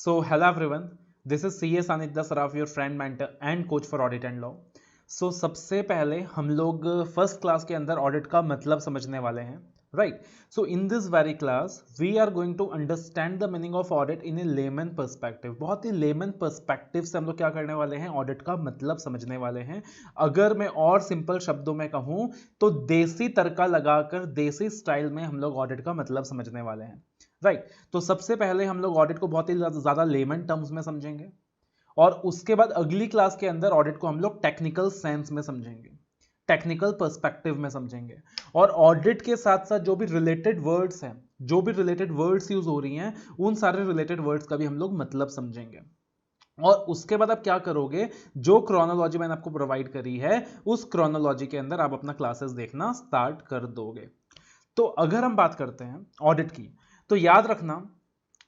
So, hello everyone. This is CA Sanidhya Saraf, your friend, mentor and coach for audit and law. So, सबसे पहले हम लोग first class के अंदर audit का मतलब समझने वाले हैं, right? So in this very class we are going to understand the meaning of audit in a layman perspective. बहुत ही लेमन पर्सपेक्टिव से हम लोग क्या करने वाले हैं, ऑडिट का मतलब समझने वाले हैं. अगर मैं और सिंपल शब्दों में कहूं तो देसी तड़का लगाकर देसी स्टाइल में हम लोग ऑडिट का मतलब समझने वाले हैं, राइट? तो सबसे पहले हम लोग ऑडिट को बहुत ही ज्यादा लेमन टर्म्स में समझेंगे और उसके बाद अगली क्लास के अंदर ऑडिट को हम लोग टेक्निकल सेंस में समझेंगे, टेक्निकल पर्सपेक्टिव में समझेंगे. और ऑडिट के साथ साथ जो भी रिलेटेड वर्ड्स हैं, जो भी रिलेटेड वर्ड्स यूज हो रही हैं, उन सारे रिलेटेड वर्ड्स का भी हम लोग मतलब समझेंगे. और उसके बाद आप क्या करोगे, जो क्रोनोलॉजी मैंने आपको प्रोवाइड करी है उस क्रोनोलॉजी के अंदर आप अपना क्लासेस देखना स्टार्ट कर दोगे. तो अगर हम बात करते हैं ऑडिट की, तो याद रखना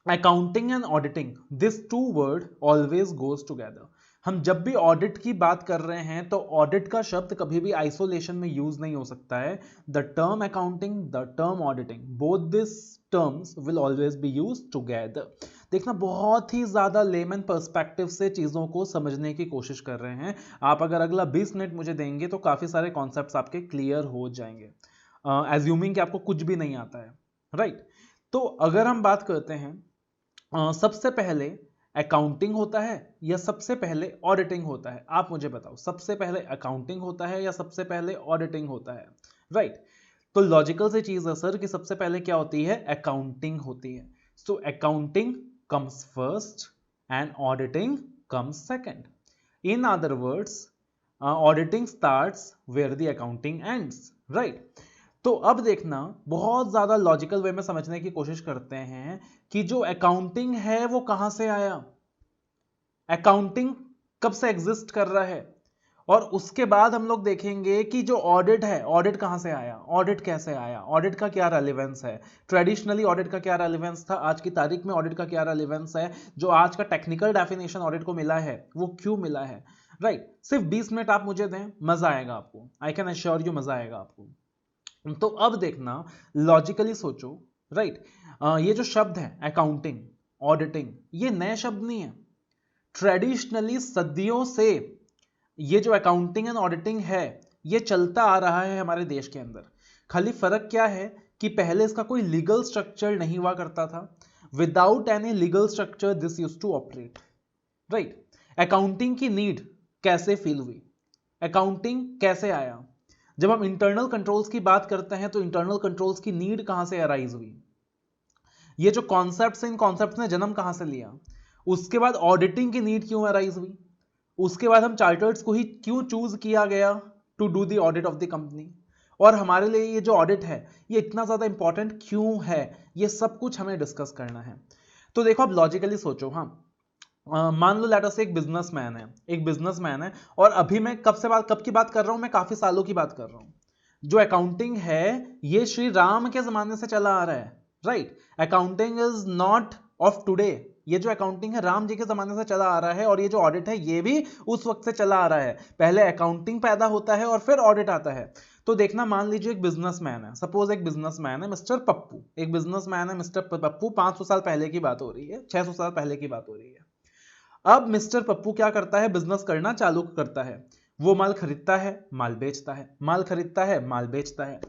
accounting and auditing, this two word always goes together. हम जब भी ऑडिट की बात कर रहे हैं तो ऑडिट का शब्द कभी भी आइसोलेशन में यूज नहीं हो सकता है. The term accounting, the term auditing, both this terms will always be use together. देखना, बहुत ही ज्यादा लेमन पर्सपेक्टिव से चीजों को समझने की कोशिश कर रहे हैं. आप अगर अगला 20 मिनट मुझे देंगे तो काफी सारे कॉन्सेप्ट्स आपके क्लियर हो जाएंगे, एज्यूमिंग कि आपको कुछ भी नहीं आता है, राइट? तो अगर हम बात करते हैं सबसे पहले अकाउंटिंग होता है या सबसे पहले ऑडिटिंग होता है, आप मुझे बताओ, सबसे पहले अकाउंटिंग होता है या सबसे पहले ऑडिटिंग होता है, राइट? तो लॉजिकल से चीज है सर कि सबसे पहले क्या होती है, अकाउंटिंग होती है. सो accounting comes first and auditing comes second. In other words, auditing starts where the accounting ends, right? तो अब देखना, बहुत ज्यादा लॉजिकल वे में समझने की कोशिश करते हैं कि जो अकाउंटिंग है वो कहां से आया, अकाउंटिंग कब से एग्जिस्ट कर रहा है, और उसके बाद हम लोग देखेंगे कि जो ऑडिट है, ऑडिट कहां से आया, ऑडिट कैसे आया, ऑडिट का क्या रेलेवेंस है, ट्रेडिशनली ऑडिट का क्या रेलेवेंस था, आज की तारीख में ऑडिट का क्या रेलेवेंस है, जो आज का टेक्निकल डेफिनेशन ऑडिट को मिला है वो क्यों मिला है, राइट? सिर्फ 20 मिनट आप मुझे दें, मजा आएगा आपको, आई कैन अश्योर यू, मजा आएगा आपको. तो अब देखना, लॉजिकली सोचो, राइट? ये जो शब्द है अकाउंटिंग, ऑडिटिंग, ये नए शब्द नहीं है. ट्रेडिशनली सदियों से ये जो अकाउंटिंग एंड ऑडिटिंग है ये चलता आ रहा है हमारे देश के अंदर. खाली फर्क क्या है कि पहले इसका कोई लीगल स्ट्रक्चर नहीं हुआ करता था. Without any legal structure this used to operate, right? Accounting की नीड कैसे फील हुई, अकाउंटिंग कैसे आया? जब हम इंटरनल कंट्रोल्स की बात करते हैं तो इंटरनल कंट्रोल्स की नीड कहां से अराइज हुई, ये जो कॉन्सेप्ट्स हैं, इन कॉन्सेप्ट्स ने जन्म कहां से लिया? उसके बाद ऑडिटिंग की नीड क्यों अराइज हुई? उसके बाद हम चार्टर्ड्स को ही क्यों चूज किया गया to do the audit of the company? और हमारे लिए ये जो ऑडिट है ये इतना ज्यादा इंपॉर्टेंट क्यों है, ये सब कुछ हमें डिस्कस करना है. तो देखो, अब लॉजिकली सोचो. हाँ, मान लो लेट अस एक बिजनेसमैन है, एक बिजनेसमैन है, और अभी मैं कब की बात कर रहा हूं, मैं काफी सालों की बात कर रहा हूं. जो अकाउंटिंग है ये श्री राम के जमाने से चला आ रहा है, right? Accounting is not of today. ये जो अकाउंटिंग है राम जी के जमाने से चला आ रहा है, और ये जो ऑडिट है ये भी उस वक्त से चला आ रहा है. पहले अकाउंटिंग पैदा होता है और फिर ऑडिट आता है. तो देखना, मान लीजिए एक बिजनेसमैन है, सपोज एक बिजनेसमैन है मिस्टर पप्पू, एक बिजनेसमैन है मिस्टर पप्पू. 500 साल पहले की बात हो रही है, 600 साल पहले की बात हो रही है. अब मिस्टर पप्पू क्या करता है, बिजनेस करना चालू करता है. वो माल खरीदता है, माल बेचता है, माल खरीदता है, माल बेचता है.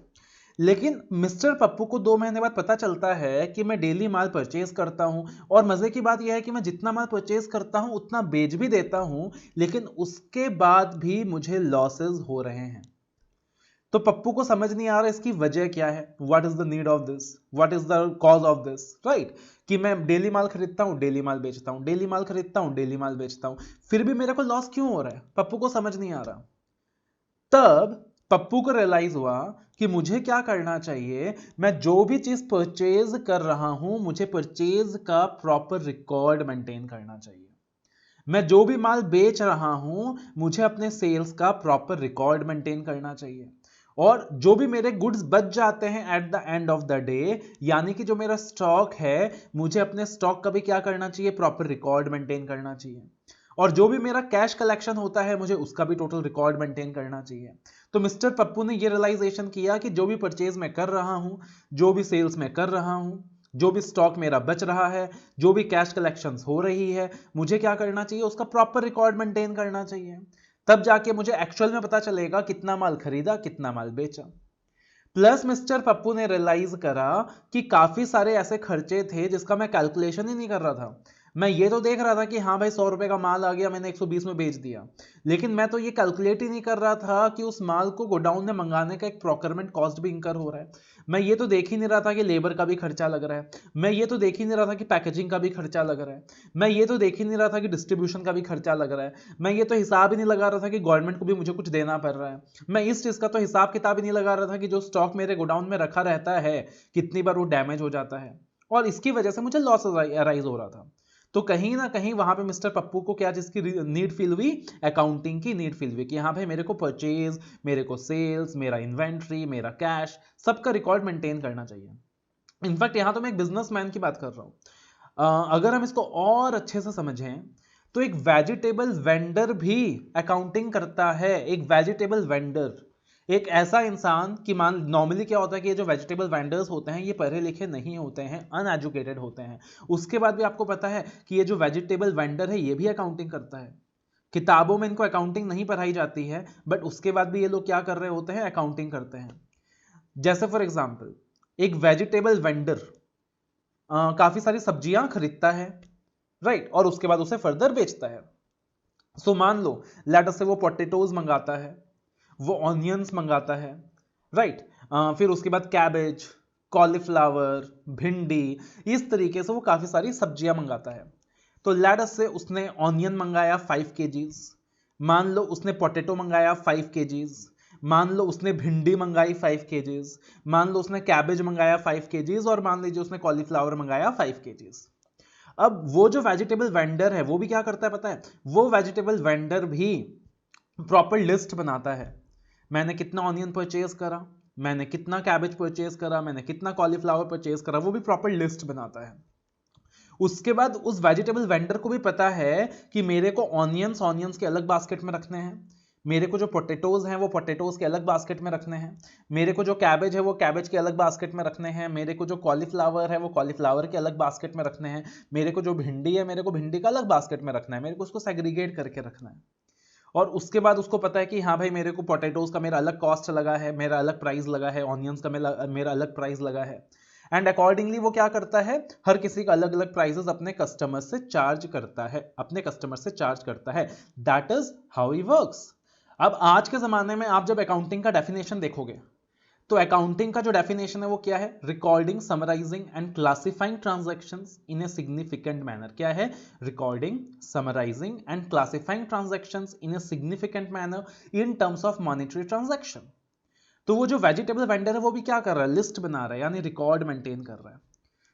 लेकिन मिस्टर पप्पू को 2 महीने बाद पता चलता है कि मैं डेली माल परचेज करता हूं, और मजे की बात यह है कि मैं जितना माल परचेज करता हूं उतना बेच भी देता हूं, लेकिन उसके बाद भी मुझे लॉसेस हो रहे हैं. तो पप्पू को समझ नहीं आ रहा इसकी वजह क्या है, what is the need of this, what is the cause of this, right? कि मैं डेली माल खरीदता हूं, डेली माल बेचता हूं, डेली माल खरीदता हूं, डेली माल बेचता हूं, फिर भी मेरे को लॉस क्यों हो रहा है, पप्पू को समझ नहीं आ रहा. तब पप्पू को रियलाइज हुआ कि मुझे क्या करना चाहिए, मैं जो भी चीज परचेज कर रहा हूं मुझे परचेज का प्रॉपर रिकॉर्ड मेंटेन करना चाहिए. मैं जो भी माल बेच रहा हूं मुझे अपने सेल्स का प्रॉपर रिकॉर्ड मेंटेन करना चाहिए. और जो भी मेरे गुड्स बच जाते हैं at the end of the day, यानी कि जो मेरा स्टॉक है, मुझे अपने स्टॉक का भी क्या करना चाहिए, प्रॉपर रिकॉर्ड मेंटेन करना चाहिए. और जो भी मेरा कैश कलेक्शन होता है मुझे उसका भी टोटल रिकॉर्ड मेंटेन करना चाहिए. तो मिस्टर पप्पू ने ये रियलाइजेशन किया कि जो भी परचेज मैं कर रहा हूं, जो भी सेल्स मैं कर रहा हूं, जो भी स्टॉक मेरा बच रहा है, जो भी कैश कलेक्शंस हो रही है, मुझे क्या करना चाहिए, उसका प्रॉपर रिकॉर्ड मेंटेन करना चाहिए। तब जाके मुझे एक्चुअल में पता चलेगा कितना माल खरीदा, कितना माल बेचा। प्लस मिस्टर पप्पू ने रियलाइज करा कि काफी सारे ऐसे खर्चे थे जिसका मैं कैलकुलेशन ही नहीं कर रहा था। मैं ये तो देख रहा था कि हाँ भाई 100 रुपए का माल आ गया, मैंने 120 में बेच दिया, लेकिन मैं तो ये कैलकुलेट ही नहीं कर रहा था कि उस माल को गोडाउन में मंगाने का एक प्रोक्योरमेंट कॉस्ट भी इंकर हो रहा है। मैं ये तो देख ही नहीं रहा था कि लेबर का भी खर्चा लग रहा है। मैं ये तो देख ही नहीं रहा था कि पैकेजिंग का भी खर्चा लग रहा है। मैं ये तो देख ही नहीं रहा था कि डिस्ट्रीब्यूशन का भी खर्चा लग रहा है। मैं ये तो हिसाब ही नहीं लगा रहा था कि गवर्नमेंट को भी मुझे कुछ देना पड़ रहा है। मैं इस चीज का तो हिसाब किताब ही नहीं लगा रहा था कि जो स्टॉक मेरे गोडाउन में रखा रहता है कितनी बार वो डैमेज हो जाता है, और इसकी वजह से मुझे लॉस अराइज हो रहा था। तो कहीं ना कहीं वहां पे मिस्टर पप्पू को क्या चीज की नीड फील हुई, अकाउंटिंग की नीड फील हुई कि हाँ भाई मेरे को परचेज, मेरे को सेल्स, मेरा इन्वेंट्री, मेरा कैश, सबका रिकॉर्ड मेंटेन करना चाहिए। इनफैक्ट यहां तो मैं एक बिजनेसमैन की बात कर रहा हूं। अगर हम इसको और अच्छे से समझें तो एक वेजिटेबल वेंडर भी अकाउंटिंग करता है। एक वेजिटेबल वेंडर, एक ऐसा इंसान कि मान नॉर्मली क्या होता है कि ये जो वेजिटेबल वेंडर्स होते हैं ये पढ़े लिखे नहीं होते हैं, अनएजुकेटेड होते हैं। उसके बाद भी आपको पता है कि ये जो वेजिटेबल वेंडर है ये भी अकाउंटिंग करता है। किताबों में इनको अकाउंटिंग नहीं पढ़ाई जाती है, बट उसके बाद भी ये लोग क्या कर रहे होते हैं, अकाउंटिंग करते हैं। जैसे फॉर एग्जाम्पल एक वेजिटेबल वेंडर काफी सारी सब्जियां खरीदता है, राइट, और उसके बाद उसे फर्दर बेचता है। सो मान लो लेट अस से वो पोटैटोज मंगाता है, वो ऑनियंस मंगाता है, राइट, फिर उसके बाद कैबेज, कॉलीफ्लावर, भिंडी, इस तरीके से वो काफी सारी सब्जियां मंगाता है। तो लेट अस से उसने ऑनियन मंगाया 5 kgs, मान लो उसने पोटैटो मंगाया 5 kgs, मान लो उसने भिंडी मंगाई 5 kgs, मान लो उसने कैबेज मंगाया 5 kgs, और मान लीजिए उसने कॉलीफ्लावर मंगाया 5 kgs। अब वो जो वेजिटेबल वेंडर है वो भी क्या करता है पता है, वो वेजिटेबल वेंडर भी प्रॉपर लिस्ट बनाता है। मैंने कितना ऑनियन परचेज करा, मैंने कितना कैबेज परचेज करा, मैंने कितना कॉलीफ्लावर परचेज करा, वो भी प्रॉपर लिस्ट बनाता है। उसके बाद उस वेजिटेबल वेंडर को भी पता है कि मेरे को ऑनियंस के अलग बास्केट में रखने हैं, मेरे को जो पोटैटोज हैं वो पोटैटोज के अलग बास्केट में रखने हैं, मेरे को जो कैबेज है वो कैबेज के अलग बास्केट में रखने हैं, मेरे को जो कॉलीफ्लावर है वो कॉलीफ्लावर के अलग बास्केट में रखने हैं, मेरे को जो भिंडी है मेरे को भिंडी का अलग बास्केट में रखना है, मेरे को उसको सेग्रीगेट करके रखना है। और उसके बाद उसको पता है कि हाँ भाई मेरे को पोटैटोज का मेरा अलग कॉस्ट लगा है, मेरा अलग प्राइस लगा है, ऑनियंस का मेरा अलग प्राइस लगा है। एंड अकॉर्डिंगली वो क्या करता है, हर किसी का अलग अलग प्राइसेस अपने कस्टमर से चार्ज करता है, अपने कस्टमर से चार्ज करता है। That is how he works. अब आज के जमाने में आप जब अकाउंटिंग का डेफिनेशन देखोगे तो अकाउंटिंग का जो डेफिनेशन है वो क्या है, recording, summarising and classifying transactions in a significant manner. क्या है, recording, summarising and classifying transactions in a significant manner in terms of monetary transaction. तो वो जो वेजिटेबल वेंडर है वो भी क्या कर रहा है, लिस्ट बना रहा है, यानी रिकॉर्ड मेंटेन कर रहा है,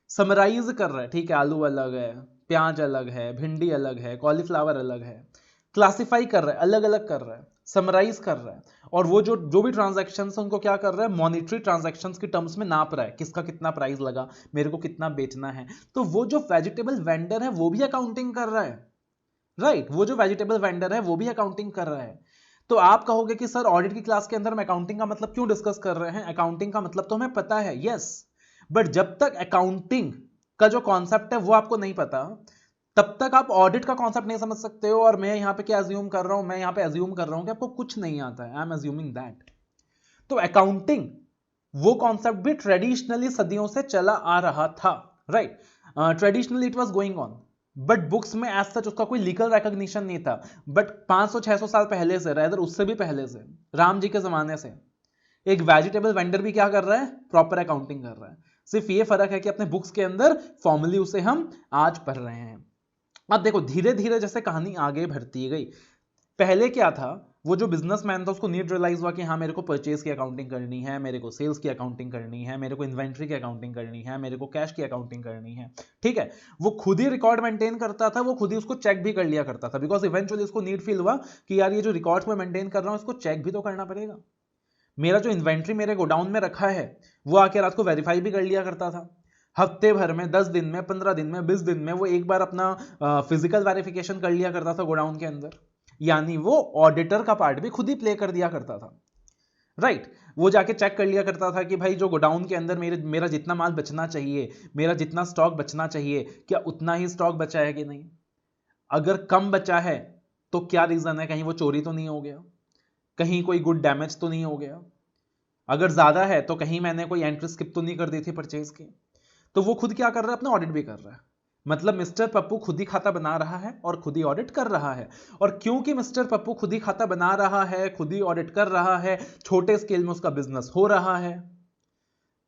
समराइज कर रहा है। ठीक है, आलू अलग है, प्याज अलग है, भिंडी अलग है, कॉलीफ्लावर अलग है, क्लासिफाई कर रहा है, अलग अलग कर रहा है, समराइज कर रहा है। और वो जो भी ट्रांजैक्शंस है उनको क्या कर रहा है, मॉनेटरी ट्रांजैक्शंस की टर्म्स में नाप रहा है, किसका कितना प्राइस लगा, मेरे को कितना बेचना है। तो वो जो वेजिटेबल वेंडर है वो भी अकाउंटिंग कर रहा है, राइट, वो जो वेजिटेबल वेंडर है वो भी अकाउंटिंग कर रहा है। तो आप कहोगे कि सर ऑडिट की क्लास के अंदर हम अकाउंटिंग का मतलब क्यों डिस्कस कर रहे हैं, अकाउंटिंग का मतलब तो हमें पता है, यस, बट जब तक अकाउंटिंग का जो कॉन्सेप्ट है वो आपको नहीं पता तब तक आप ऑडिट का कॉन्सेप्ट नहीं समझ सकते हो। और मैं यहां पे क्या अज्यूम कर रहा हूं, मैं यहां पे अज्यूम कर रहा हूं कि आपको कुछ नहीं आता है, आई एम अज्यूमिंग दैट। तो अकाउंटिंग वो कॉन्सेप्ट भी ट्रेडिशनली सदियों से चला आ रहा था, right, traditionally it was going on, but books में एज सच उसका कोई लीगल रिकॉग्निशन नहीं था। बट 500-600 साल पहले से, रादर उससे भी पहले से, राम जी के जमाने से, एक वेजिटेबल वेंडर भी क्या कर रहा है, प्रॉपर अकाउंटिंग कर रहा है। सिर्फ ये फर्क है कि अपने बुक्स के अंदर फॉर्मली उसे हम आज पढ़ रहे हैं। अब देखो धीरे धीरे जैसे कहानी आगे बढ़ती गई, पहले क्या था, वो जो बिजनेसमैन था उसको नीड रियलाइज हुआ कि हाँ मेरे को परचेज की अकाउंटिंग करनी है, मेरे को सेल्स की अकाउंटिंग करनी है, मेरे को इन्वेंट्री की अकाउंटिंग करनी है, मेरे को कैश की अकाउंटिंग करनी है। ठीक है, वो खुद ही रिकॉर्ड मेंटेन करता था, वो खुद ही उसको चेक भी कर लिया करता था, बिकॉज इवेंचुअली उसको नीड फील हुआ कि यार ये जो रिकॉर्ड्स में मेंटेन कर रहा हूँ इसको चेक भी तो करना पड़ेगा। मेरा जो इन्वेंट्री मेरे गोडाउन में रखा है वो आके रात को वेरीफाई भी कर लिया करता था। हफ्ते भर में, 10 दिन में, 15 दिन में, 20 दिन में वो एक बार अपना फिजिकल वेरिफिकेशन कर लिया करता था गोडाउन के अंदर, यानी वो ऑडिटर का पार्ट भी खुद ही प्ले कर दिया करता था, राइट वो जाके चेक कर लिया करता था कि भाई जो गोडाउन के अंदर मेरा जितना माल बचना चाहिए, मेरा जितना स्टॉक बचना चाहिए, क्या उतना ही स्टॉक बचा है कि नहीं। अगर कम बचा है तो क्या रीजन है, कहीं वो चोरी तो नहीं हो गया, कहीं कोई गुड डैमेज तो नहीं हो गया। अगर ज्यादा है तो कहीं मैंने कोई एंट्री स्किप तो नहीं कर दी थी परचेज की। तो वो खुद क्या कर रहा है, अपना ऑडिट भी कर रहा है। मतलब मिस्टर पप्पू खुद ही खाता बना रहा है और खुद ही ऑडिट कर रहा है। और क्योंकि मिस्टर पप्पू खुद ही खाता बना रहा है, खुद ही ऑडिट कर रहा है, छोटे स्केल में उसका बिजनेस हो रहा है,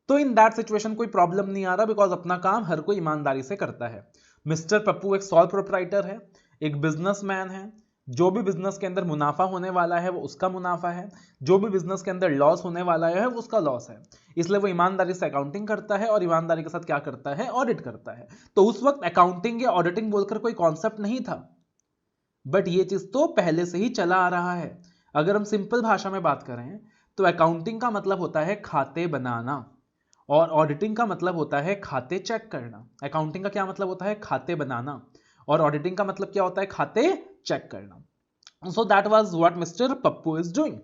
तो इन दैट सिचुएशन कोई प्रॉब्लम नहीं आ रहा, बिकॉज अपना काम हर कोई ईमानदारी से करता है। मिस्टर पप्पू एक सॉल प्रोप्राइटर है, एक बिजनेसमैन है। जो भी बिजनेस के अंदर मुनाफा होने वाला है वो उसका मुनाफा है, जो भी बिजनेस के अंदर लॉस होने वाला है वो उसका लॉस है। इसलिए वो ईमानदारी से अकाउंटिंग करता है और ईमानदारी के साथ क्या करता है, ऑडिट करता है। तो उस वक्त अकाउंटिंग या ऑडिटिंग बोलकर कोई कॉन्सेप्ट नहीं था, बट ये चीज तो पहले से ही चला आ रहा है। अगर हम सिंपल भाषा में बात करें तो अकाउंटिंग का मतलब होता है खाते बनाना, और ऑडिटिंग का मतलब होता है खाते चेक करना। अकाउंटिंग का क्या मतलब होता है, खाते बनाना, और ऑडिटिंग का मतलब क्या होता है, खाते चेक करना। So that was what mister Pappu is doing.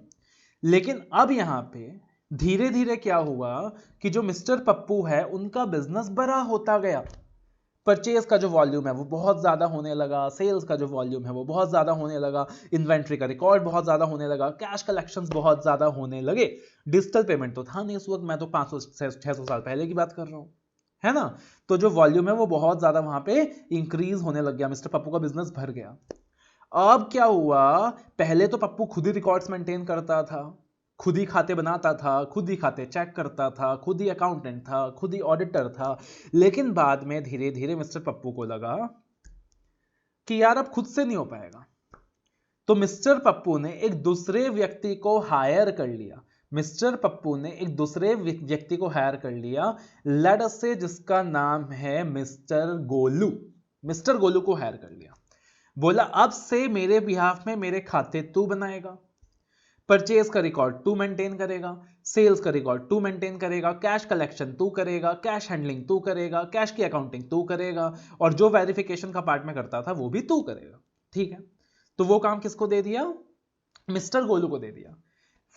लेकिन अब यहां पे धीरे धीरे क्या हुआ कि जो मिस्टर पप्पू है उनका बिजनेस बड़ा होता गया। परचेज का जो वॉल्यूम है वो बहुत ज्यादा होने लगा, सेल्स का जो वॉल्यूम है वो बहुत ज्यादा होने लगा, इन्वेंट्री का रिकॉर्ड बहुत ज्यादा होने लगा, कैश कलेक्शंस बहुत ज्यादा होने लगे। डिजिटल पेमेंट तो था नहीं उस वक्त, मैं तो 500-600 साल पहले की बात कर रहा हूं, है ना। तो जो वॉल्यूम है वो बहुत ज्यादा वहां पे इंक्रीज होने लग गया, मिस्टर पप्पू का बिजनेस भर गया। अब क्या हुआ, पहले तो पप्पू खुद ही रिकॉर्ड्स मेंटेन करता था, खुद ही खाते बनाता था, खुद ही खाते चेक करता था, खुद ही अकाउंटेंट था, खुद ही ऑडिटर था। लेकिन बाद में धीरे धीरे मिस्टर पप्पू को लगा कि यार अब खुद से नहीं हो पाएगा। तो मिस्टर पप्पू ने एक दूसरे व्यक्ति को हायर कर लिया। मिस्टर पप्पू ने एक दूसरे व्यक्ति को हायर कर लिया, लेट अस से जिसका नाम है मिस्टर गोलू। मिस्टर गोलू को हायर कर लिया, बोला अब से मेरे बिहाफ में मेरे खाते तू बनाएगा, परचेज का रिकॉर्ड तू मेंटेन करेगा, सेल्स का रिकॉर्ड तू मेंटेन करेगा, कैश कलेक्शन तू करेगा, कैश हैंडलिंग तू करेगा, कैश की अकाउंटिंग तू करेगा, और जो वेरिफिकेशन का पार्ट में करता था वो भी तू करेगा। ठीक है, तो वो काम किसको दे दिया, मिस्टर गोलू को दे दिया।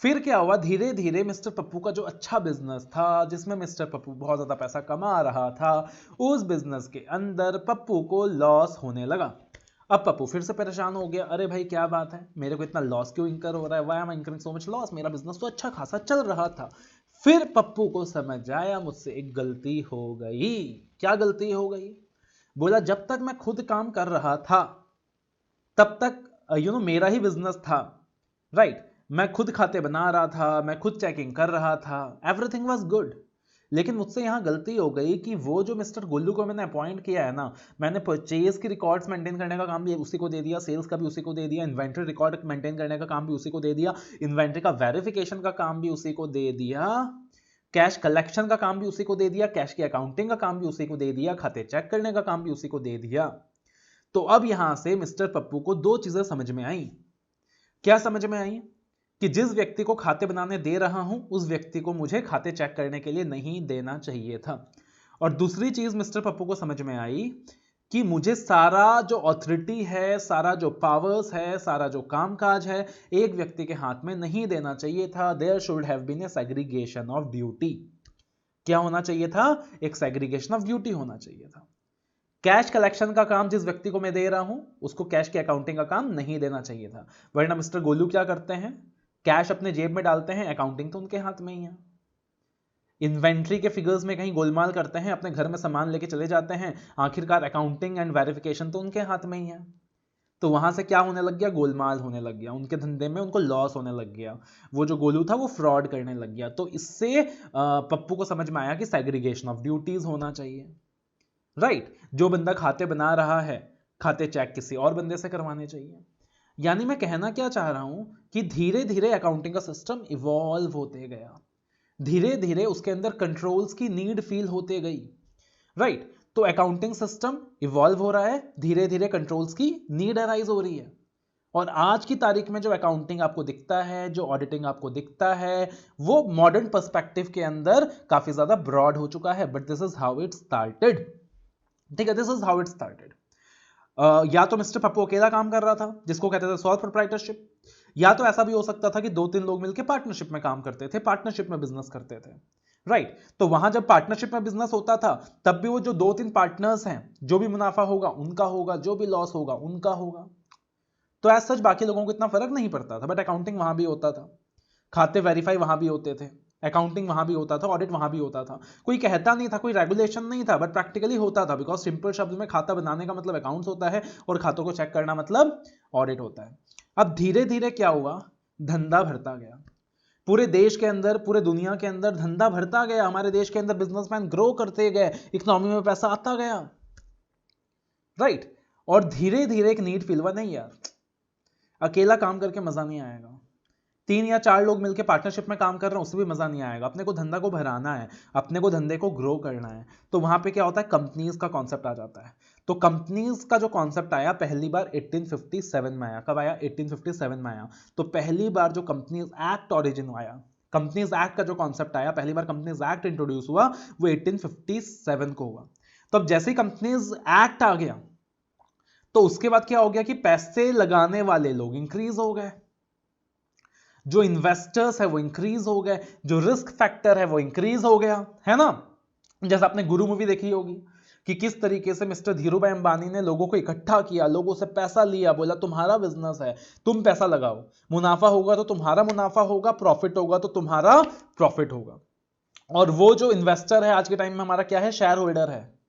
फिर क्या हुआ, धीरे धीरे मिस्टर पप्पू का जो अच्छा बिजनेस था, जिसमें मिस्टर पप्पू बहुत ज्यादा पैसा कमा रहा था, उस बिजनेस के अंदर पप्पू को लॉस होने लगा। अब पप्पू फिर से परेशान हो गया, अरे भाई क्या बात है, मेरे को इतना लॉस क्यों इंकर हो रहा है, why am I incurring so much loss, मेरा बिजनेस तो अच्छा खासा चल रहा था। फिर पप्पू को समझ आया मुझसे एक गलती हो गई। क्या गलती हो गई, बोला जब तक मैं खुद काम कर रहा था तब तक मेरा ही बिजनेस था, राइट, मैं खुद खाते बना रहा था, मैं खुद चेकिंग कर रहा था, एवरीथिंग वाज गुड। लेकिन मुझसे यहां गलती हो गई कि वो जो मिस्टर गोलू को मैंने अपॉइंट किया है ना, मैंने परचेज की रिकॉर्ड्स मेंटेन करने का काम भी उसी को दे दिया, सेल्स का भी उसी को दे दिया, इन्वेंट्री रिकॉर्ड मेंटेन करने का काम भी उसी को दे दिया, इन्वेंट्री का वेरिफिकेशन का काम भी उसी को दे दिया, कैश कलेक्शन का काम भी उसी को दे दिया, कैश की अकाउंटिंग का काम भी उसी को दे दिया, खाते चेक करने का काम भी उसी को दे दिया। तो अब यहां से मिस्टर पप्पू को दो चीजें समझ में आई। क्या समझ में आई, कि जिस व्यक्ति को खाते बनाने दे रहा हूं उस व्यक्ति को मुझे खाते चेक करने के लिए नहीं देना चाहिए था। और दूसरी चीज मिस्टर पप्पू को समझ में आई कि मुझे सारा जो ऑथोरिटी है, सारा जो पावर्स है, सारा जो कामकाज है एक व्यक्ति के हाथ में नहीं देना चाहिए था। There should have been a segregation of duty. क्या होना चाहिए था, एक सेग्रीगेशन ऑफ ड्यूटी होना चाहिए था। कैश कलेक्शन का काम जिस व्यक्ति को मैं दे रहा हूं उसको कैश की अकाउंटिंग का काम नहीं देना चाहिए था। वरना मिस्टर गोलू क्या करते हैं, कैश अपने जेब में डालते हैं, अकाउंटिंग तो उनके हाथ में ही है। इन्वेंट्री के फिगर्स में कहीं गोलमाल करते हैं, अपने घर में सामान लेके चले जाते हैं, आखिरकार अकाउंटिंग एंड वेरिफिकेशन तो उनके हाथ में ही है। तो वहां से क्या होने लग गया, गोलमाल होने लग गया, उनके धंधे में उनको लॉस होने लग गया, वो जो गोलू था वो फ्रॉड करने लग गया। तो इससे पप्पू को समझ में आया कि सेग्रीगेशन ऑफ ड्यूटीज होना चाहिए, राइट। जो बंदा खाते बना रहा है, खाते चेक किसी और बंदे से करवाने चाहिए। यानी मैं कहना क्या चाह रहा हूं कि धीरे धीरे अकाउंटिंग का सिस्टम इवॉल्व होते गया, धीरे धीरे उसके अंदर कंट्रोल्स की नीड फील होते गई, राइट। तो अकाउंटिंग सिस्टम इवॉल्व हो रहा है, धीरे धीरे कंट्रोल्स की नीड अराइज हो रही है। और आज की तारीख में जो अकाउंटिंग आपको दिखता है, जो ऑडिटिंग आपको दिखता है, वो मॉडर्न पर्सपेक्टिव के अंदर काफी ज्यादा ब्रॉड हो चुका है। But this is how it started, ठीक है, this is how it started. या तो मिस्टर पप्पू अकेला काम कर रहा था जिसको कहते थे सॉल प्रोप्राइटरशिप, या तो ऐसा भी हो सकता था कि 2-3 लोग मिलकर पार्टनरशिप में काम करते थे, पार्टनरशिप में बिजनेस करते थे, राइट। तो वहां जब पार्टनरशिप में बिजनेस होता था तब भी वो जो 2-3 पार्टनर्स हैं, जो भी मुनाफा होगा उनका होगा, जो भी लॉस होगा उनका होगा। तो एज सच बाकी लोगों को इतना फर्क नहीं पड़ता था, बट अकाउंटिंग वहां भी होता था, खाते वेरीफाई वहां भी होते थे, अकाउंटिंग वहां भी होता था, ऑडिट वहां भी होता था। कोई कहता नहीं था, कोई रेगुलेशन नहीं था, बट प्रैक्टिकली होता था, बिकॉज सिंपल शब्द में खाता बनाने का मतलब अकाउंट्स होता है और खातों को चेक करना मतलब ऑडिट होता है। अब धीरे धीरे क्या हुआ, धंधा भरता गया पूरे देश के अंदर, पूरे दुनिया के अंदर धंधा भरता गया। हमारे देश के अंदर बिजनेसमैन ग्रो करते गए, इकोनॉमी में पैसा आता गया, राइट। और धीरे धीरे एक नीड फील हुआ, नहीं यार अकेला काम करके मजा नहीं आएगा, 3 या 4 लोग मिलकर पार्टनरशिप में काम कर रहे हैं उससे भी मजा नहीं आएगा, अपने को धंधा को भराना है, अपने को धंधे को ग्रो करना है। तो वहां पे क्या होता है, कंपनीज का कॉन्सेप्ट आ जाता है। तो कंपनीज का जो कॉन्सेप्ट आया पहली बार 1857 में आया। कब आया, 1857 में आया। तो पहली बार जो कंपनीज एक्ट ओरिजिन आया, कंपनीज एक्ट का जो कॉन्सेप्ट आया, पहली बार कंपनीज एक्ट इंट्रोड्यूस हुआ वो 1857 को हुआ। तो अब जैसे ही कंपनीज एक्ट आ गया तो उसके बाद क्या हो गया कि पैसे लगाने वाले लोग इंक्रीज हो गए, जो इन्वेस्टर्स है वो इंक्रीज हो गए, जो रिस्क फैक्टर है वो इंक्रीज हो गया, है ना। जैसे आपने गुरु मूवी देखी होगी कि किस तरीके से मिस्टर धीरूभाई अंबानी ने लोगों को इकट्ठा किया, लोगों से पैसा लिया, बोला तुम्हारा बिजनेस है, तुम पैसा लगाओ, मुनाफा होगा तो तुम्हारा मुनाफा होगा, प्रॉफिट होगा तो तुम्हारा प्रॉफिट होगा। और वो जो इन्वेस्टर है आज के टाइम में हमारा क्या है, शेयर होल्डर है,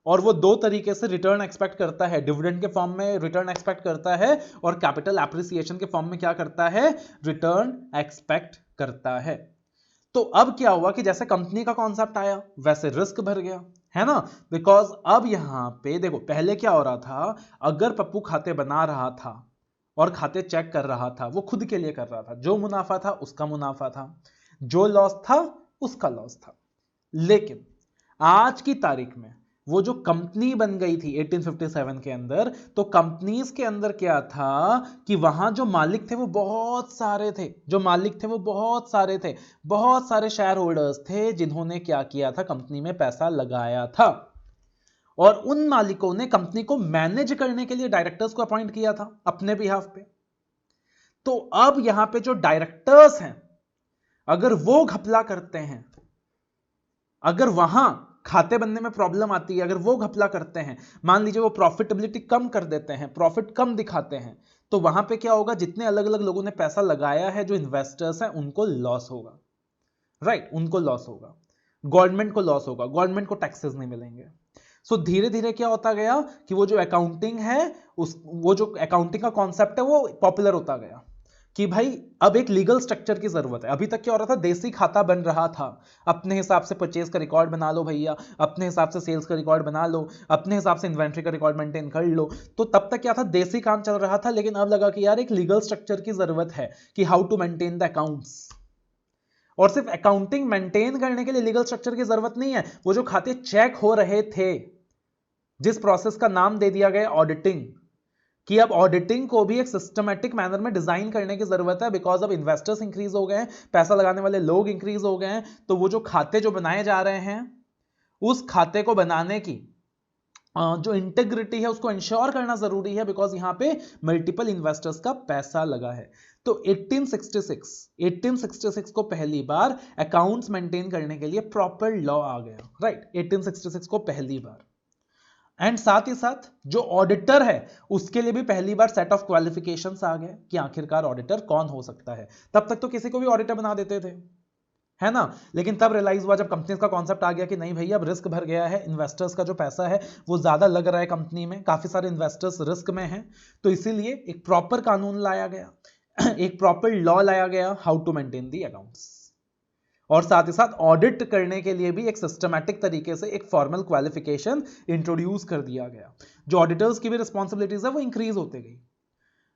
और वो 2 तरीके से रिटर्न एक्सपेक्ट करता है, डिविडेंड के फॉर्म में रिटर्न एक्सपेक्ट करता है और कैपिटल एप्रिसिएशन के फॉर्म में क्या करता है, रिटर्न एक्सपेक्ट करता है। तो अब क्या हुआ कि जैसे कंपनी का कॉन्सेप्ट आया वैसे रिस्क भर गया, है ना। बिकॉज अब यहां पे देखो पहले क्या हो रहा था, अगर पप्पू खाते बना रहा था और खाते चेक कर रहा था, वो खुद के लिए कर रहा था, जो मुनाफा था उसका मुनाफा था, जो लॉस था उसका लॉस था। लेकिन आज की तारीख में वो जो कंपनी बन गई थी 1857 के अंदर, तो कंपनीज के अंदर क्या था कि वहां जो मालिक थे वो बहुत सारे थे, जो मालिक थे वो बहुत सारे थे, बहुत सारे शेयर होल्डर्स थे जिन्होंने क्या किया था, कंपनी में पैसा लगाया था। और उन मालिकों ने कंपनी को मैनेज करने के लिए डायरेक्टर्स को अपॉइंट किया था अपने बिहाफ पे। तो अब यहां पे जो डायरेक्टर्स हैं अगर वो घपला करते हैं, अगर वहां खाते बनने में प्रॉब्लम आती है, अगर वो घपला करते हैं, मान लीजिए वो प्रॉफिटेबिलिटी कम कर देते हैं, प्रॉफिट कम दिखाते हैं, तो वहां पे क्या होगा, जितने अलग अलग लोगों ने पैसा लगाया है, जो इन्वेस्टर्स हैं उनको लॉस होगा, राइट, उनको लॉस होगा, गवर्नमेंट को लॉस होगा, गवर्नमेंट को टैक्सेस नहीं मिलेंगे। सो धीरे धीरे क्या होता गया कि वो जो अकाउंटिंग है वो जो अकाउंटिंग का कॉन्सेप्ट है वो पॉपुलर होता गया कि भाई अब एक लीगल स्ट्रक्चर की जरूरत है। अभी तक क्या हो रहा था, देसी खाता बन रहा था, अपने हिसाब से परचेज का रिकॉर्ड बना लो भैया, अपने हिसाब से सेल्स का रिकॉर्ड बना लो, अपने हिसाब से इन्वेंट्री का रिकॉर्ड मेंटेन कर लो। तो तब तक क्या था, देसी काम चल रहा था। लेकिन अब लगा कि यार एक लीगल स्ट्रक्चर की जरूरत है कि how to maintain the accounts. और सिर्फ अकाउंटिंग मेंटेन करने के लिए लीगल स्ट्रक्चर की जरूरत नहीं है, वो जो खाते चेक हो रहे थे, जिस प्रोसेस का नाम दे दिया गया ऑडिटिंग, कि अब ऑडिटिंग को भी एक सिस्टमैटिक मैनर में डिजाइन करने की जरूरत है। बिकॉज अब इन्वेस्टर्स इंक्रीज हो गए हैं, पैसा लगाने वाले लोग इंक्रीज हो गए हैं, तो वो जो खाते जो बनाए जा रहे हैं उस खाते को बनाने की जो इंटेग्रिटी है उसको इंश्योर करना जरूरी है, बिकॉज यहां पे मल्टीपल इन्वेस्टर्स का पैसा लगा है। तो 1866 को पहली बार अकाउंट्स मेंटेन करने के लिए प्रॉपर लॉ आ गया, राइट, 1866 को पहली बार। एंड साथ ही साथ जो ऑडिटर है उसके लिए भी पहली बार सेट ऑफ क्वालिफिकेशंस आ गए कि आखिरकार ऑडिटर कौन हो सकता है। तब तक तो किसी को भी ऑडिटर बना देते थे, है ना। लेकिन तब रियलाइज हुआ जब कंपनीज का कॉन्सेप्ट आ गया कि नहीं भैया अब रिस्क भर गया है, इन्वेस्टर्स का जो पैसा है वो ज्यादा लग रहा है कंपनी में, काफी सारे इन्वेस्टर्स रिस्क में हैं, तो इसीलिए एक प्रॉपर कानून लाया गया, एक प्रॉपर लॉ लाया गया, how to maintain the accounts. और साथ ही साथ ऑडिट करने के लिए भी एक सिस्टमैटिक तरीके से एक फॉर्मल क्वालिफिकेशन इंट्रोड्यूस कर दिया गया। जो ऑडिटर्स की भी रिस्पॉन्सिबिलिटीज है वो इंक्रीज होते गई,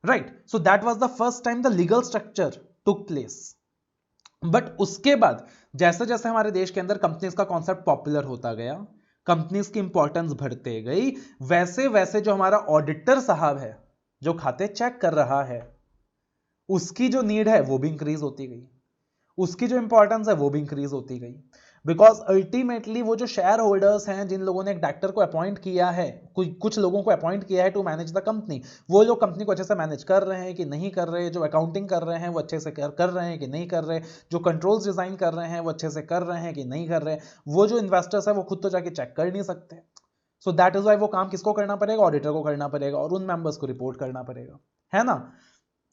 right. So that was the first time the legal structure took place. But उसके बाद जैसे जैसे हमारे देश के अंदर कंपनीज का कॉन्सेप्ट पॉपुलर होता गया, कंपनीज की इंपॉर्टेंस बढ़ते गई, वैसे वैसे जो हमारा ऑडिटर साहब है जो खाते चेक कर रहा है उसकी जो नीड है वो भी इंक्रीज होती गई, उसकी जो इंपॉर्टेंस है वो भी इंक्रीज होती गई। बिकॉज अल्टीमेटली वो जो शेयर होल्डर्स हैं, जिन लोगों ने एक डायरेक्टर को अपॉइंट किया है, कुछ लोगों को अपॉइंट किया है टू मैनेज द कंपनी, वो लोग कंपनी को अच्छे से मैनेज कर रहे हैं कि नहीं कर रहे, जो अकाउंटिंग कर रहे हैं वो अच्छे से कर रहे हैं कि नहीं कर रहे, जो कंट्रोल्स डिजाइन कर रहे हैं वो अच्छे से कर रहे हैं कि नहीं कर रहे, वो जो इन्वेस्टर्स है वो खुद तो जाके चेक कर नहीं सकते। सो दैट इज वाई वो काम किसको करना पड़ेगा, ऑडिटर को करना पड़ेगा और उन मेंबर्स को रिपोर्ट करना पड़ेगा, है ना।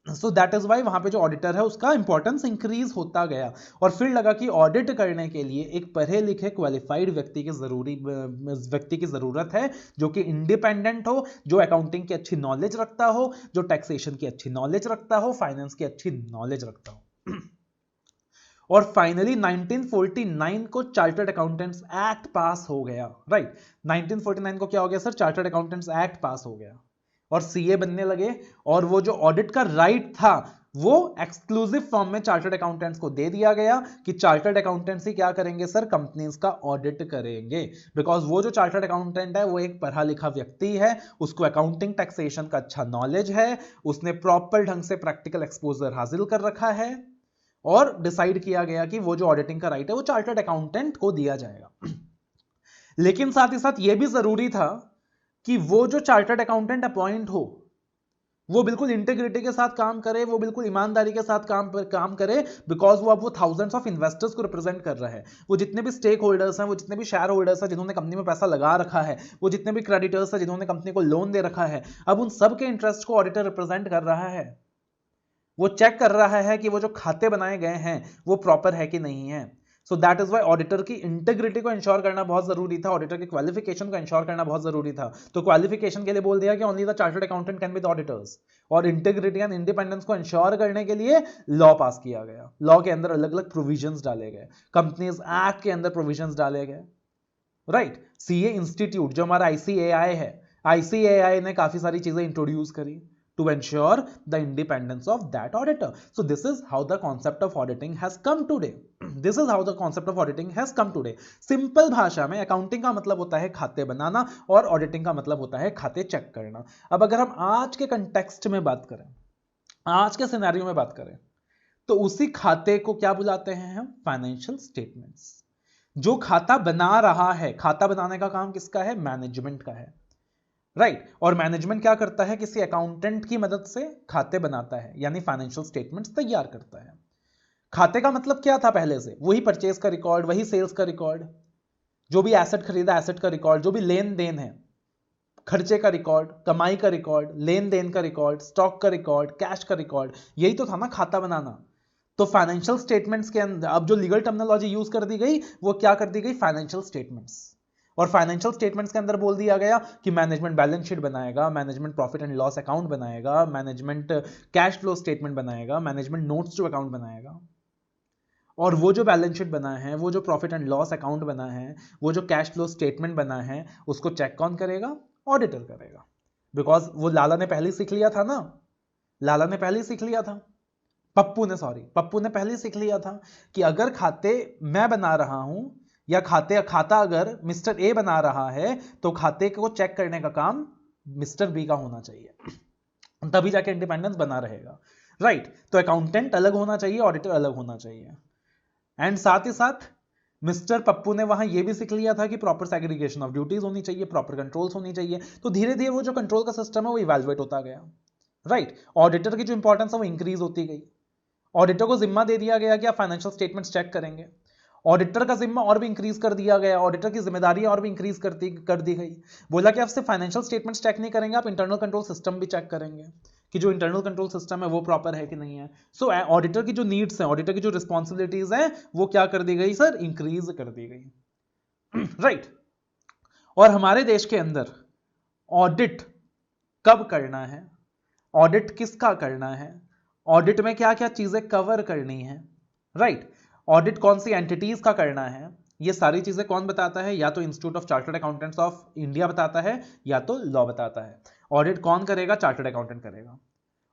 सो दैट इज वाई वहां पे जो ऑडिटर है उसका इंपॉर्टेंस इंक्रीज होता गया, और फिर लगा कि ऑडिट करने के लिए एक पढ़े लिखे क्वालिफाइड व्यक्ति की जरूरत है, जो कि इंडिपेंडेंट हो, जो अकाउंटिंग की अच्छी नॉलेज रखता हो, जो टैक्सेशन की अच्छी नॉलेज रखता हो, फाइनेंस की अच्छी नॉलेज रखता हो। और फाइनली 1949 को चार्टर्ड अकाउंटेंट्स एक्ट पास हो गया, राइट। 1949 को क्या हो गया सर, चार्टर्ड अकाउंटेंट्स एक्ट पास हो गया और सीए बनने लगे, और वो जो ऑडिट का राइट था वो एक्सक्लूसिव फॉर्म में चार्टर्ड अकाउंटेंट्स को दे दिया गया कि चार्टर्ड अकाउंटेंट्स ही क्या करेंगे सर, कंपनीज का ऑडिट करेंगे। बिकॉज वो जो चार्टर्ड अकाउंटेंट है वो एक पढ़ा लिखा व्यक्ति है, उसको अकाउंटिंग टैक्सेशन का अच्छा नॉलेज है, उसने प्रॉपर ढंग से प्रैक्टिकल एक्सपोजर हासिल कर रखा है, और डिसाइड किया गया कि वो जो ऑडिटिंग का राइट है वो चार्टर्ड अकाउंटेंट को दिया जाएगा। लेकिन साथ ही साथ यह भी जरूरी था कि वो जो चार्टर्ड अकाउंटेंट अपॉइंट हो वो बिल्कुल इंटीग्रिटी के साथ काम करे, वो बिल्कुल ईमानदारी के साथ काम करे, बिकॉज वो थाउजेंड्स ऑफ इन्वेस्टर्स को रिप्रेजेंट कर रहा है। वो जितने भी स्टेक होल्डर्स हैं, वो जितने भी शेयर होल्डर्स हैं जिन्होंने कंपनी में पैसा लगा रखा है, वो जितने भी क्रेडिटर्स हैं जिन्होंने कंपनी को लोन दे रखा है, अब उन सब के इंटरेस्ट को ऑडिटर रिप्रेजेंट कर रहा है। वो चेक कर रहा है कि वो जो खाते बनाए गए हैं वो प्रॉपर है कि नहीं है। So that is why auditor की इंटीग्रिटी को इंश्योर करना बहुत जरूरी था, ऑडिटर की क्वालिफिकेशन को इंश्योर करना बहुत जरूरी था। तो क्वालिफिकेशन के लिए बोल दिया कि only the chartered accountant can be the auditors, और इंटीग्रिटी एंड इंडिपेंडेंस को इंश्योर करने के लिए लॉ पास किया गया। लॉ के अंदर अलग अलग प्रोविजंस डाले गए, कंपनीज एक्ट के अंदर प्रोविजंस डाले गए, राइट। सीए इंस्टीट्यूट जो हमारा आईसीएआई है, आईसीएआई ने काफी सारी चीजें इंट्रोड्यूस करी to ensure the independence of that auditor. So this is how the concept of auditing has come today. This is how the concept of auditing has come today. Simple भाषा में accounting का मतलब होता है खाते बनाना, और auditing का मतलब होता है खाते चेक करना। अब अगर हम आज के कंटेक्स्ट में बात करें, आज के सिनेरियो में बात करें, तो उसी खाते को क्या बुलाते हैं हम, फाइनेंशियल स्टेटमेंट्स। जो खाता बना रहा है, खाता बनाने का काम किसका है, मैनेजमेंट का है, राइट। और मैनेजमेंट क्या करता है, किसी अकाउंटेंट की मदद से खाते बनाता है, यानी फाइनेंशियल स्टेटमेंट्स तैयार करता है। खाते का मतलब क्या था पहले से, वही परचेज का रिकॉर्ड, वही सेल्स का रिकॉर्ड, जो भी एसेट खरीदा एसेट का रिकॉर्ड, जो भी लेन देन है, खर्चे का रिकॉर्ड, कमाई का रिकॉर्ड, लेन देन का रिकॉर्ड, स्टॉक का रिकॉर्ड, कैश का रिकॉर्ड, यही तो था ना खाता बनाना। तो फाइनेंशियल स्टेटमेंट्स के अंदर अब जो लीगल टर्मिनोलॉजी यूज कर दी गई वो क्या कर दी गई, फाइनेंशियल स्टेटमेंट्स। और फाइनेंशियल स्टेटमेंट्स के अंदर बोल दिया गया कि मैनेजमेंट बैलेंस शीट बनाएगा, management profit and loss account बनाएगा, मैनेजमेंट कैश फ्लो स्टेटमेंट बनाएगा, मैनेजमेंट नोट्स टू अकाउंट बनाएगा। और वो जो बैलेंस शीट बना है, वो जो प्रॉफिट एंड लॉस अकाउंट बना है, वो जो कैश फ्लो स्टेटमेंट बना है, उसको चेक कौन करेगा, ऑडिटर करेगा। बिकॉज वो लाला ने पहले सीख लिया था ना, लाला ने पहले सीख लिया था, पप्पू ने पहले सीख लिया था कि अगर खाते मैं बना रहा हूं, या खाता अगर मिस्टर ए बना रहा है, तो खाते को चेक करने का काम मिस्टर बी का होना चाहिए, तभी जाके इंडिपेंडेंस बना रहेगा, राइट। तो अकाउंटेंट अलग होना चाहिए, ऑडिटर अलग होना चाहिए। एंड साथ ही साथ मिस्टर पप्पू ने वहां यह भी सीख लिया था कि प्रॉपर सेग्रीगेशन ऑफ ड्यूटीज होनी चाहिए, प्रॉपर कंट्रोल्स होनी चाहिए। तो धीरे धीरे वो जो कंट्रोल का सिस्टम है वो इवैल्यूएट होता गया, राइट। ऑडिटर की जो इंपॉर्टेंस है वो इंक्रीज होती गई। ऑडिटर को जिम्मा दे दिया गया कि आप फाइनेंशियल स्टेटमेंट्स चेक करेंगे। ऑडिटर का जिम्मा और भी इंक्रीज कर दिया गया, ऑडिटर की जिम्मेदारी और भी इंक्रीज कर दी गई। बोला कि आप सिर्फ फाइनेंशियल स्टेटमेंट्स चेक नहीं करेंगे, आप इंटरनल कंट्रोल सिस्टम भी चेक करेंगे कि जो इंटरनल कंट्रोल सिस्टम है वो प्रॉपर है कि नहीं है। सो ऑडिटर की जो नीड्स हैं, ऑडिटर की जो रिस्पॉन्सिबिलिटीज हैं, वो क्या कर दी गई सर, इंक्रीज कर दी गई, राइट। और हमारे देश के अंदर ऑडिट कब करना है, ऑडिट किसका करना है, ऑडिट में क्या क्या चीजें कवर करनी है, राइट। ऑडिट कौन सी एंटिटीज का करना है, ये सारी चीजें कौन बताता है, या तो institute of chartered accountants of India बताता है, या तो लॉ बताता है। ऑडिट कौन करेगा, चार्टर्ड अकाउंटेंट करेगा।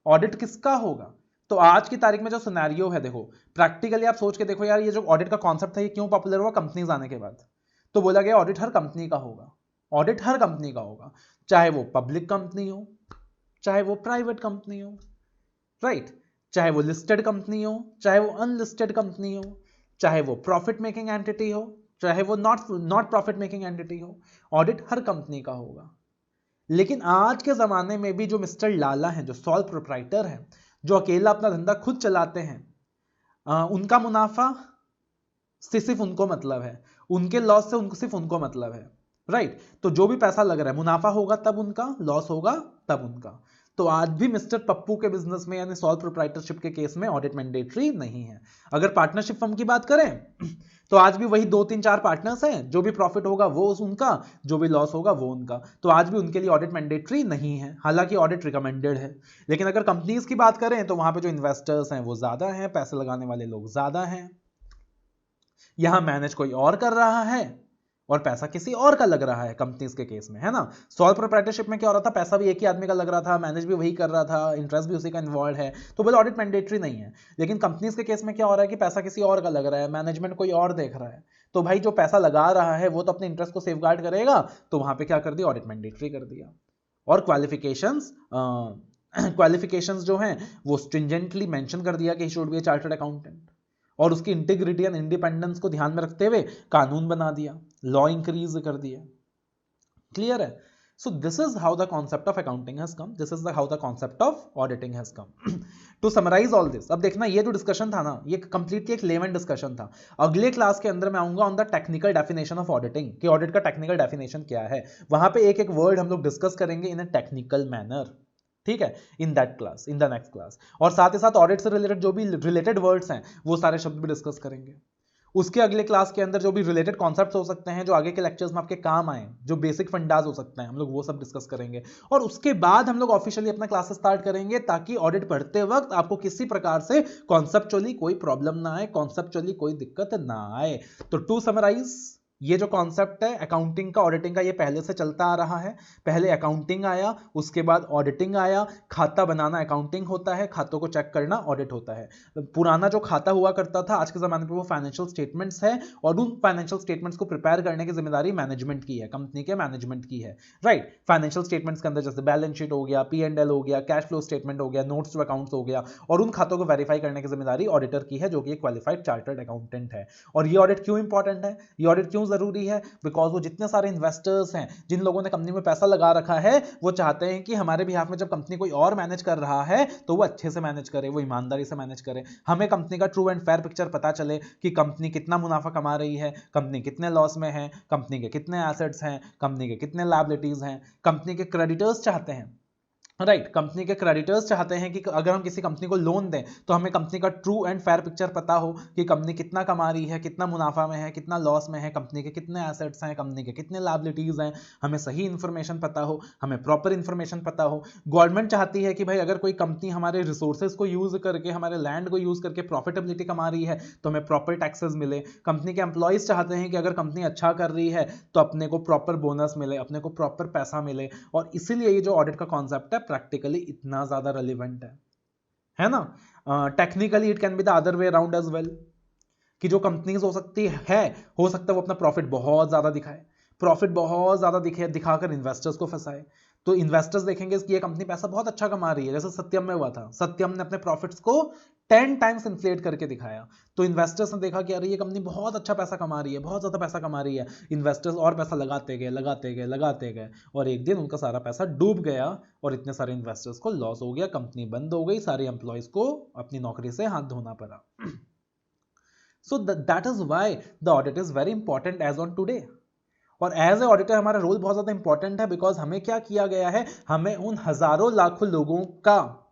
ऑडिट किसका होगा, तो आज की तारीख में जो सिनेरियो है, देखो प्रैक्टिकली आप सोच के देखो यार, ये जो ऑडिट का कॉन्सेप्ट था ये क्यों पॉपुलर हुआ, कंपनीज आने के बाद। तो बोला गया ऑडिट हर कंपनी का होगा, ऑडिट हर कंपनी का होगा, चाहे वो पब्लिक कंपनी हो, चाहे वो प्राइवेट कंपनी हो, राइट। चाहे वो लिस्टेड कंपनी हो, चाहे वो अनलिस्टेड कंपनी हो, चाहे वो प्रॉफिट मेकिंग एंटिटी हो, चाहे वो नॉट प्रॉफिट मेकिंग एंटिटी हो, ऑडिट हर कंपनी का होगा। लेकिन आज के जमाने में भी जो मिस्टर लाला हैं, जो सॉल प्रोप्राइटर हैं, जो अकेला अपना धंधा खुद चलाते हैं, उनका मुनाफा से सिर्फ उनको मतलब है, उनके लॉस से उनको सिर्फ उनको मतलब है, राइट। तो जो भी पैसा लग रहा है, मुनाफा होगा तब उनका, लॉस होगा तब उनका। तो आज भी मिस्टर पप्पू के बिजनेस में यानी सॉल प्रोप्राइटरशिप के केस में ऑडिट मैंडेटरी नहीं है। अगर पार्टनरशिप फर्म की बात करें तो आज भी वही 2-3-4 पार्टनर्स हैं, जो भी प्रॉफिट होगा वो उनका, जो भी लॉस होगा वो उनका। तो आज भी उनके लिए ऑडिट मैंडेटरी नहीं है, हालांकि ऑडिट रिकमेंडेड है। लेकिन अगर कंपनीज की बात करें तो वहां पे जो इन्वेस्टर्स हैं वो ज्यादा हैं, पैसे लगाने वाले लोग ज्यादा हैं। यहां मैनेज कोई और कर रहा है और पैसा किसी और का लग रहा है कंपनीज के केस में, है ना। सॉल प्रोप्राइटरशिप में क्या हो रहा था, पैसा भी एक ही आदमी का लग रहा था, मैनेज भी वही कर रहा था, इंटरेस्ट भी उसी का इन्वॉल्व है, तो बोले ऑडिट मैंडेटरी नहीं है। लेकिन कंपनीज के केस में क्या हो रहा है कि पैसा किसी और का लग रहा है, मैनेजमेंट कोई और देख रहा है, तो भाई जो पैसा लगा रहा है वो तो अपने इंटरेस्ट को सेफगार्ड करेगा, तो वहां पे क्या कर दिया, ऑडिट मैंडेटरी कर दिया। और क्वालिफिकेशंस जो हैं वो स्ट्रिंजेंटली मेंशन कर दिया कि he should be a chartered accountant, और उसकी इंटीग्रिटी एंड इंडिपेंडेंस को ध्यान में रखते हुए कानून बना दिया, लॉ इंक्रीज कर दिया। क्लियर है। So this is how the concept of accounting has come, this is how the concept of auditing has come. To summarise all this, अब देखना ये जो डिस्कशन था ना, ये कंप्लीटली एक लेमन डिस्कशन था। अगले क्लास के अंदर मैं आऊंगा on the technical definition of auditing, कि ऑडिट का टेक्निकल डेफिनेशन क्या है। वहां पे एक एक वर्ड हम लोग डिस्कस करेंगे इन अ टेक्निकल मैनर, ठीक है, in that class, in the next class. और साथ ही साथ ऑडिट से रिलेटेड जो भी रिलेटेड वर्ड्स हैं वो सारे शब्द भी डिस्कस करेंगे। उसके अगले क्लास के अंदर जो भी रिलेटेड कॉन्सेप्ट्स हो सकते हैं, जो आगे के लेक्चर्स में आपके काम आए, जो बेसिक फंडाज हो सकते हैं, हम लोग वो सब डिस्कस करेंगे। और उसके बाद हम लोग ऑफिशियली अपना क्लासेस स्टार्ट करेंगे, ताकि ऑडिट पढ़ते वक्त आपको किसी प्रकार से कॉन्सेप्चुअली कोई प्रॉब्लम ना आए, कॉन्सेप्चुअली कोई दिक्कत ना आए। तो टू समराइज, ये जो कॉन्सेप्ट है अकाउंटिंग का, ऑडिटिंग का, ये पहले से चलता आ रहा है। पहले अकाउंटिंग आया, उसके बाद ऑडिटिंग आया। खाता बनाना अकाउंटिंग होता है, खातों को चेक करना ऑडिट होता है। पुराना जो खाता हुआ करता था, आज के जमाने में वो फाइनेंशियल स्टेटमेंट्स है, और उन फाइनेंशियल स्टेटमेंट्स को प्रिपेयर करने की जिम्मेदारी मैनेजमेंट की है, कंपनी के मैनेजमेंट की है, राइट। फाइनेंशियल स्टेटमेंट्स के अंदर जैसे बैलेंस शीट हो गया, P&L हो गया, कैश फ्लो स्टेटमेंट हो गया, नोट्स टू अकाउंट्स हो गया, और उन खातों को वेरीफाई करने की जिम्मेदारी ऑडिटर की है, जो कि एक क्वालिफाइड चार्टर्ड अकाउंटेंट है। और ये ऑडिट क्यों इंपॉर्टेंट है, ये ऑडिट क्यों जरूरी है, बिकॉज वो जितने सारे इन्वेस्टर्स हैं, जिन लोगों ने कंपनी में पैसा लगा रखा है, वो चाहते हैं कि हमारे बिहाफ में जब कंपनी कोई और मैनेज कर रहा है तो वो अच्छे से मैनेज करे, वो ईमानदारी से मैनेज करे। हमें कंपनी का ट्रू एंड फेयर पिक्चर पता चले कि कंपनी कितना मुनाफा कमा रही है, कंपनी कितने लॉस में है, कंपनी के कितने एसेट्स हैं, कंपनी के कितने लायबिलिटीज हैं। कंपनी के क्रेडिटर्स चाहते हैं, राइट, कंपनी के क्रेडिटर्स चाहते हैं कि अगर हम किसी कंपनी को लोन दें तो हमें कंपनी का ट्रू एंड फेयर पिक्चर पता हो कि कंपनी कितना कमा रही है, कितना मुनाफा में है, कितना लॉस में है, कंपनी के कितने एसेट्स हैं, कंपनी के कितने लायबिलिटीज हैं। हमें सही इंफॉर्मेशन पता हो, हमें प्रॉपर इंफॉर्मेशन पता हो। गवर्नमेंट चाहती है कि भाई अगर कोई कंपनी हमारे रिसोर्सेज को यूज करके, हमारे लैंड को यूज करके प्रॉफिटेबिलिटी कमा रही है तो हमें प्रॉपर टैक्सेस मिले। कंपनी के एम्प्लॉयज चाहते हैं कि अगर कंपनी अच्छा कर रही है तो अपने को प्रॉपर बोनस मिले, अपने को प्रॉपर पैसा मिले। और इसीलिए ये जो ऑडिट का कॉन्सेप्ट है प्रैक्टिकली इतना ज्यादा रेलिवेंट है ना। Technically it can be the other way around as well, कि जो कंपनीज हो सकता है वो अपना प्रॉफिट बहुत ज्यादा दिखाए, प्रॉफिट बहुत ज्यादा दिखाकर इन्वेस्टर्स को फंसाए। तो इन्वेस्टर्स देखेंगे कि ये कंपनी पैसा बहुत अच्छा कमा रही है, जैसे सत्यम में हुआ था, सत्यम ने अपने प्रॉफिट्स को 10 टाइम्स इन्फ्लेट करके दिखाया। तो इन्वेस्टर्स ने देखा कि अरे ये कंपनी बहुत अच्छा पैसा कमा रही है, बहुत ज्यादा पैसा कमा रही है। इन्वेस्टर्स और पैसा लगाते गए और एक दिन उनका सारा पैसा डूब गया और इतने सारे इन्वेस्टर्स को लॉस हो गया, कंपनी बंद हो गई, सारे एम्प्लॉयज को अपनी नौकरी से हाथ धोना पड़ा। So that is why the audit is very important as on today. और एज ए ऑडिटर हमारा रोल बहुत ज्यादा इंपॉर्टेंट है, बिकॉज हमें क्या किया गया है, हमें उन हजारों लाखों लोगों का,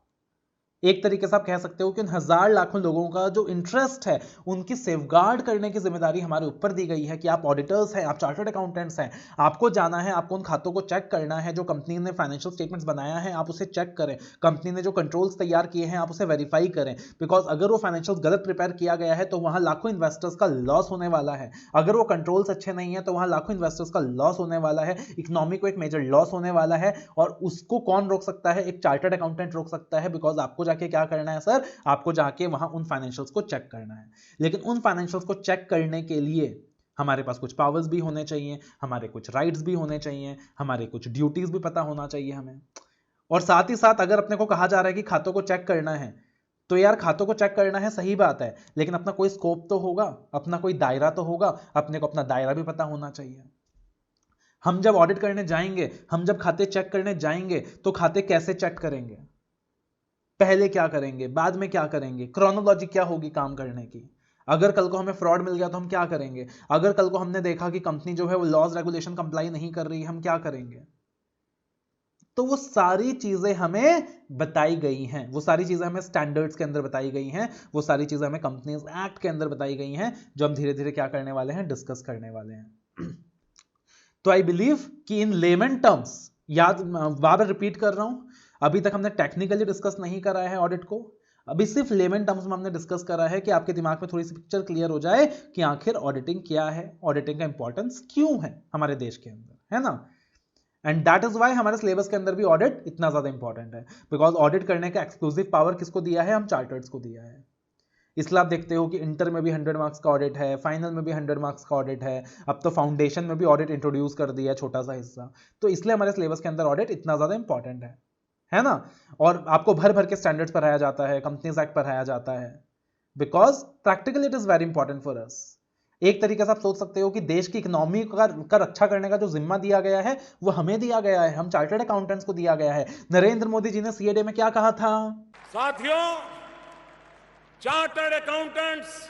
एक तरीके से आप कह सकते हो कि उन हजार लाखों लोगों का जो इंटरेस्ट है उनकी सेफगार्ड करने की जिम्मेदारी हमारे ऊपर दी गई है। कि आप ऑडिटर्स हैं, आप चार्टर्ड अकाउंटेंट्स हैं, आपको जाना है, आपको उन खातों को चेक करना है, जो कंपनी ने फाइनेंशियल स्टेटमेंट्स बनाया है आप उसे चेक करें, कंपनी ने जो कंट्रोल्स तैयार किए हैं आप उसे वेरीफाई करें। बिकॉज अगर वो फाइनेंशियल गलत प्रिपेयर किया गया है तो वहां लाखों इन्वेस्टर्स का लॉस होने वाला है। अगर वो कंट्रोल्स अच्छे नहीं है तो वहां लाखों इन्वेस्टर्स का लॉस होने वाला है, इकोनॉमी को एक मेजर लॉस होने वाला है। और उसको कौन रोक सकता है, एक चार्टर्ड अकाउंटेंट रोक सकता है। बिकॉज आपको जाके क्या करना है सर, आपको जाके वहां उन फाइनेंशियल्स को चेक करना है। लेकिन उन फाइनेंशियल्स को चेक करने के लिए हमारे पास कुछ पावर्स भी होने चाहिए, हमारे कुछ राइट्स भी होने चाहिए, हमारे कुछ ड्यूटीज भी पता होना चाहिए हमें। और साथ ही साथ अगर अपने को कहा जा रहा है कि खातों को चेक करना है, तो यार खातों को चेक करना है, सही बात है, लेकिन अपना कोई स्कोप तो होगा, अपना कोई दायरा तो होगा, अपने को अपना दायरा भी पता होना चाहिए। हम जब ऑडिट करने जाएंगे, हम जब खाते चेक करने जाएंगे, तो खाते कैसे चेक करेंगे, पहले क्या करेंगे, बाद में क्या करेंगे, क्रोनोलॉजी क्या होगी काम करने की। अगर कल को हमें फ्रॉड मिल गया तो हम क्या करेंगे, अगर कल को हमने देखा कि कंपनी जो है वो लॉज रेगुलेशन कंप्लाई नहीं कर रही है, हम क्या करेंगे। तो वो सारी चीजें हमें बताई गई हैं, वो सारी चीजें हमें स्टैंडर्ड्स के अंदर बताई गई हैं, वो सारी चीजें हमें कंपनीज एक्ट के अंदर बताई गई हैं, जो हम धीरे धीरे क्या करने वाले हैं, डिस्कस करने वाले हैं। तो आई बिलीव कि इन लेमन टर्म्स, याद बार बार रिपीट कर रहा हूं, अभी तक हमने टेक्निकली डिस्कस नहीं करा है ऑडिट को, अभी सिर्फ लेमन टर्म्स में हमने डिस्कस करा है कि आपके दिमाग में थोड़ी सी पिक्चर क्लियर हो जाए कि आखिर ऑडिटिंग क्या है, ऑडिटिंग का इंपॉर्टेंस क्यों है हमारे देश के अंदर, है ना। एंड दैट इज वाई हमारे सिलेबस के अंदर भी ऑडिट इतना ज्यादा इंपॉर्टेंट है, बिकॉज ऑडिट करने का एक्सक्लूसिव पावर किसको दिया है, हम चार्टर्ड्स को दिया है। इसलिए आप देखते हो कि इंटर में भी 100 मार्क्स का ऑडिट है, फाइनल में भी 100 मार्क्स का ऑडिट है, अब तो फाउंडेशन में भी ऑडिट इंट्रोड्यूस कर दिया है, छोटा सा हिस्सा। तो इसलिए हमारे सिलेबस के अंदर ऑडिट इतना ज्यादा इंपॉर्टेंट है ना। और आपको भर भर के स्टैंडर्ड्स पढ़ाया जाता है, कंपनीज एक्ट पढ़ाया जाता है, because practically it is very important for us. एक तरीके से आप सोच सकते हो कि देश की इकोनॉमी का रक्षा करने का जो जिम्मा दिया गया है वो हमें दिया गया है, हम चार्टर्ड अकाउंटेंट्स को दिया गया है। नरेंद्र मोदी जी ने सीएडे में क्या कहा था, साथियों, चार्टर्ड अकाउंटेंट्स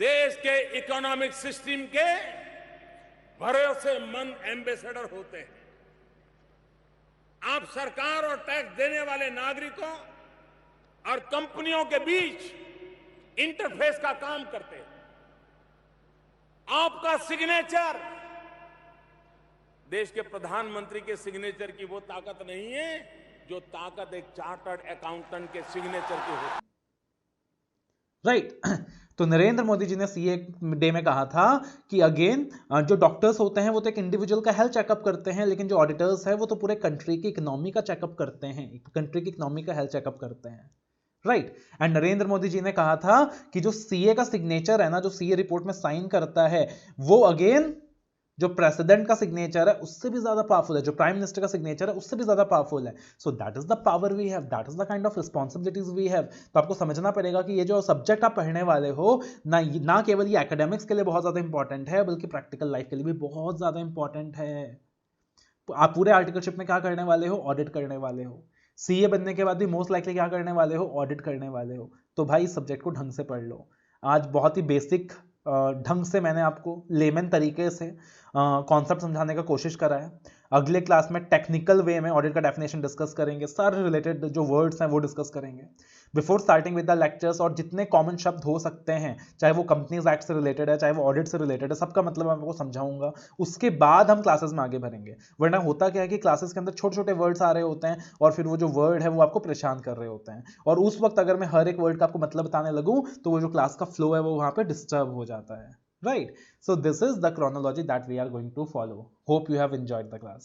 देश के इकोनॉमिक सिस्टम के भरोसेमंद एम्बेसडर होते हैं। आप सरकार और टैक्स देने वाले नागरिकों और कंपनियों के बीच इंटरफेस का काम करते हैं। आपका सिग्नेचर देश के प्रधानमंत्री के सिग्नेचर की वो ताकत नहीं है जो ताकत एक चार्टर्ड अकाउंटेंट के सिग्नेचर की होती है। राइट तो नरेंद्र मोदी जी ने सीए डे में कहा था कि अगेन जो डॉक्टर्स होते हैं वो तो एक इंडिविजुअल का हेल्थ चेकअप करते हैं, लेकिन जो ऑडिटर्स है वो तो पूरे कंट्री की इकोनॉमी का चेकअप करते हैं, कंट्री की इकोनॉमी का हेल्थ चेकअप करते हैं। राइट एंड नरेंद्र मोदी जी ने कहा था कि जो सीए का सिग्नेचर है ना, जो सीए रिपोर्ट में साइन करता है, वो अगेन जो प्रेसिडेंट का सिग्नेचर है उससे भी ज्यादा पावरफुल है, जो प्राइम मिनिस्टर का सिग्नेचर है उससे भी ज्यादा पावरफुल है। So that is the power we have, that is the kind of responsibilities we have. तो आपको समझना पड़ेगा कि ये जो सब्जेक्ट आप पढ़ने वाले हो ना केवल ये एकेडमिक्स के लिए बहुत ज्यादा इंपॉर्टेंट है, बल्कि प्रैक्टिकल लाइफ के लिए भी बहुत ज्यादा इंपॉर्टेंट है। आप पूरे आर्टिकलशिप में क्या करने वाले हो, ऑडिट करने वाले हो। सीए बनने के बाद भी मोस्ट लाइकली क्या करने वाले हो, ऑडिट करने वाले हो। तो भाई इस सब्जेक्ट को ढंग से पढ़ लो। आज बहुत ही बेसिक ढंग से मैंने आपको लेमन तरीके से कॉन्सेप्ट समझाने का कोशिश करा है। अगले क्लास में टेक्निकल वे में ऑडिट का डेफिनेशन डिस्कस करेंगे, सारे रिलेटेड जो वर्ड्स हैं वो डिस्कस करेंगे before starting with the lectures. और जितने कॉमन शब्द हो सकते हैं, चाहे वो कंपनीज एक्ट से रिलेटेड है, चाहे वो ऑडिट से रिलेटेड है, सबका मतलब मैं आपको समझाऊंगा। उसके बाद हम क्लासेस में आगे बढ़ेंगे। वरना होता क्या है कि क्लासेस के अंदर छोटे छोटे वर्ड्स आ रहे होते हैं और फिर वो जो वर्ड है वो आपको परेशान कर रहे होते हैं, और उस वक्त अगर मैं हर एक वर्ड का आपको मतलब बताने लगूं तो वो जो क्लास का फ्लो है वो वहां पे डिस्टर्ब हो जाता है। Right. So this is the chronology that we are going to follow. Hope you have enjoyed the class.